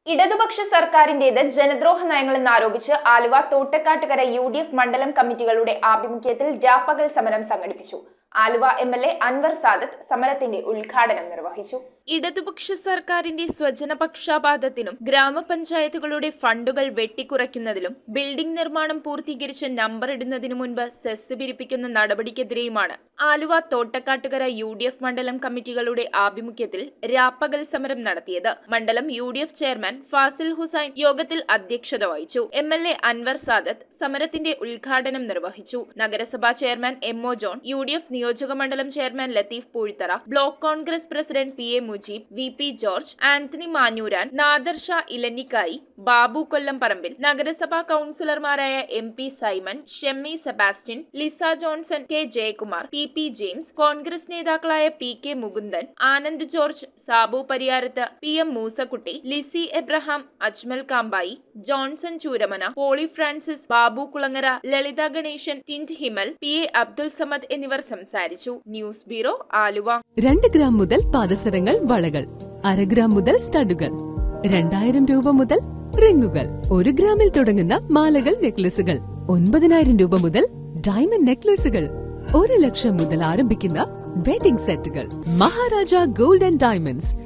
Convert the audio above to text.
ഇടതുപക്ഷ സർക്കാരിന്റേത് ജനദ്രോഹ നയങ്ങളെന്നാരോപിച്ച് ആലുവ തോട്ടക്കാട്ടുകര UDF മണ്ഡലം കമ്മിറ്റികളുടെ ആഭിമുഖ്യത്തിൽ രാപ്പകൽ സമരം സംഘടിപ്പിച്ചു. ആലുവ MLA അൻവർ സാദത്ത് സമരത്തിന്റെ ഉദ്ഘാടനം നിർവഹിച്ചു. ഇടതുപക്ഷ സർക്കാരിന്റെ സ്വജനപക്ഷപാതത്തിനും ഗ്രാമപഞ്ചായത്തുകളുടെ ഫണ്ടുകൾ വെട്ടിക്കുറയ്ക്കുന്നതിലും ബിൽഡിംഗ് നിർമ്മാണം പൂർത്തീകരിച്ച് നമ്പർ ഇടുന്നതിനു മുൻപ് സെസ് പിരിപ്പിക്കുന്ന നടപടിക്കെതിരെയുമാണ് ആലുവ തോട്ടക്കാട്ടുകര UDF മണ്ഡലം കമ്മിറ്റികളുടെ ആഭിമുഖ്യത്തിൽ രാപ്പകൽ സമരം നടത്തിയത്. മണ്ഡലം UDF ചെയർമാൻ ഫാസിൽ ഹുസൈൻ യോഗത്തിൽ അധ്യക്ഷത വഹിച്ചു. MLA അൻവർ സാദത്ത് സമരത്തിന്റെ ഉദ്ഘാടനം നിർവഹിച്ചു. നഗരസഭാ ചെയർമാൻ MO ജോൺ, UDF നിയോജക മണ്ഡലം chairman Latheef Poozhithara, block Congress president PA Mujeeb, VP George, Antony Manjooran, Nadir Shah Elannikkai, Babu Kollamparambil, നഗരസഭാ കൌൺസിലർമാരായ MP Simon, Shemmi Sebastian, Lisa Johnson, K Jayakumar, PP James, Congress നേതാക്കളായ PK Mukundan, Anand George, Sabu Pariyarath, PM Moosakutty, Lissy Abraham, Ajmal Kampai, Johnson Chooramana, Poly Francis, Babu Kulangara, Lalitha Ganeshan, ടിന്റ് ഹിമൽ, PA അബ്ദുൽ സമദ് എന്നിവർ സംസാരിച്ചു. News bureau, Aluva. 2 ഗ്രാം മുതൽ പാദസരങ്ങൾ, വളകൾ, 1/2 ഗ്രാം മുതൽ സ്റ്റഡുകൾ, 2000 രൂപ മുതൽ റിങ്ങുകൾ, 1 ഗ്രാമിൽ തുടങ്ങുന്ന മാലകൾ, നെക്ലസുകൾ, 9000 രൂപ മുതൽ ഡയമണ്ട് നെക്ലസുകൾ, 1 ലക്ഷം മുതൽ ആരംഭിക്കുന്ന വെഡിംഗ് സെറ്റുകൾ. Maharaja gold and diamonds,